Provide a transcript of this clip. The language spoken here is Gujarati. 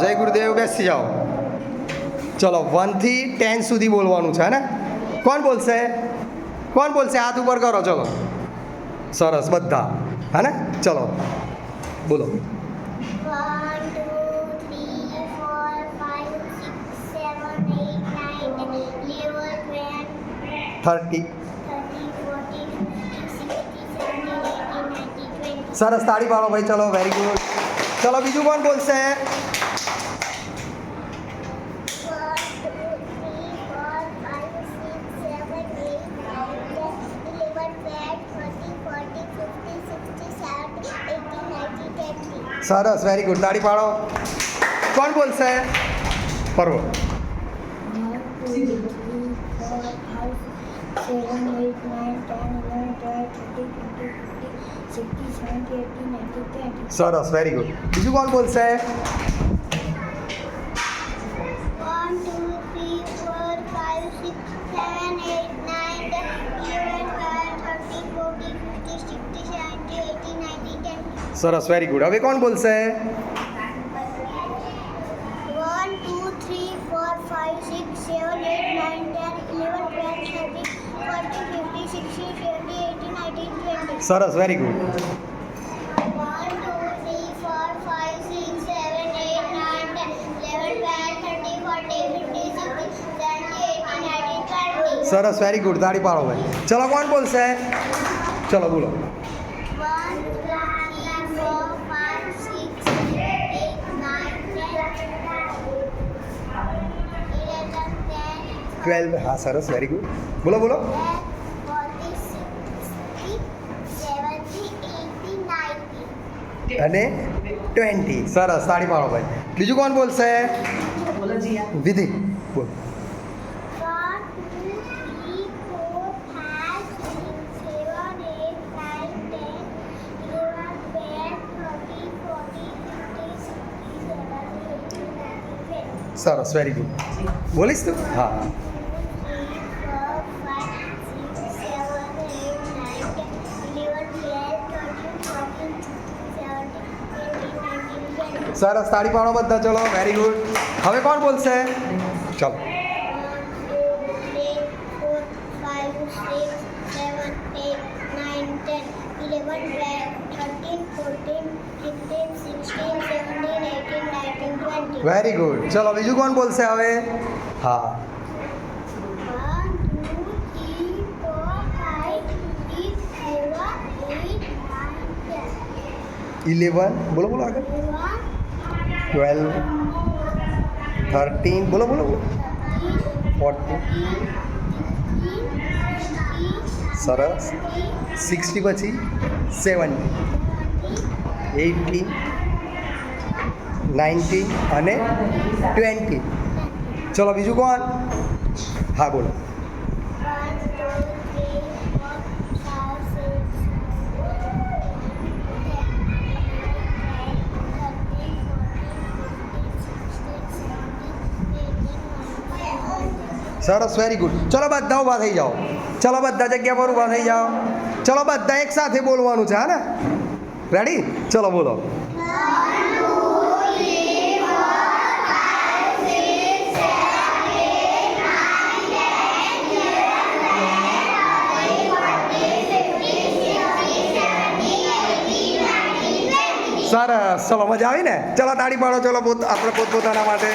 જય ગુરુદેવ. બેસી જાઓ. ચલો 1 થી 10 સુધી બોલવાનું છે ને. કોણ બોલશે? કોણ બોલશે? હાથ ઉપર કરો. ચલો સરસ બધા, હા ને. ચલો બોલો. 1, 2, 3, 4, 5, 6, 7, 8, 9, 10, 11, 12, 30. 13, 14, 15, 16, 17, 18, 19, 20. સરસ, તાળી પાડો ભાઈ. ચલો વેરી ગુડ. ચલો બીજું કોણ બોલશે? 1, 2, 3, 4, 5, 6, 7, 8, 9, 10, 11, 12, 13, 14, 15, 16, 17, 18, 19, 20. સરસ, વેરી ગુડ. તાળી પાડો. કોણ બોલશે? પર્વ. 1, 2, 3, 4, 5, 7, 8, 9, 10, 11, 12, 13, 14, 15, 16, 17, 18, 19, 20. સરસ, વેરી ગુડ. બીજું કોણ બોલશે? 1, 2, 3, 4, 5, 6, 7, 8, 9, 10, 11, 12, 13, 14, 15, 16, 17, 18, 19, 20. સરસ, વેરી ગુડ. હવે કોણ બોલશે? 1, 2, 3, 4, 5, 6, 7, 8, 9, 10, 11, 12, 13, 14, 15, 16, 17, 18, 19, 20. સરસ, વેરી ગુડ. 1, 2, 3, 4, 5, 6, 7, 8, 9, 10, 11, 12, 13, 14, 15, 16, 17, 18, 19, 20. સરસ, વેરી ગુડ. તાળી પાડો ભાઈ. ચલો કોણ બોલશે? ચલો બોલો. 1, 2, 3, 4, 5, 6, 7, 8, 9, 10, 11, 12. હા, સરસ, વેરી ગુડ. બોલો બોલો. 40, 60, 70, 80, 90. અને 20. સરસ, તાળી પાડો ભાઈ. બીજું કોણ બોલશે? વિધિ બોલ. 1, 2, 3, 4, 5, 6, 7, 8, 9, 10, 11, 12, 13, 14, 15, 16, 17, 18, 19, 20. સરસ, વેરી ગુડ. બોલીશ તું? હા. 3, 4, 5, 6, 7, 8, 9, 10, 11, 12, 13, 14, 16, 17, 18, 19, 20. સરસ, તાળી પાડો બધા. ચલો વેરી ગુડ. હવે કોણ બોલશે? ચલો. 1, 2, 3, 4, 5, 6, 7, 8, 9, 10, 11, 12, 13, 14, 15, 16, 17, 18, 19, 20. Very good. ચલો બીજું કોણ બોલશે હવે? હા. 1, 2, 3, 4, 5, 6, 7, 8, 9, 10. 11. બોલો બોલો આગળ. 11, 12. 13. બોલો બોલો બોલો. 13, 14. 15, સરસ. 60 પછી 70, 80, 90 અને 20. ચલો બીજું કોણ? હા બોલો. 1, 2, 3, 4, 5, 6, 7, 8, 9, 10, 11, 12, 13, 14, 15, 16, 17, 18, 19, 20. સરસ, વેરી ગુડ. ચલો બધા ઊભા થઈ જાઓ. ચલો બધા જગ્યા પર ઊભા થઈ જાઓ. ચલો બધા એક સાથે બોલવાનું છે, હા ને. રેડી? ચલો બોલો. સરસ, ચલો મજા આવી ને. ચલો તાળી પાડો. ચલો આપણે પોતપોતાના માટે.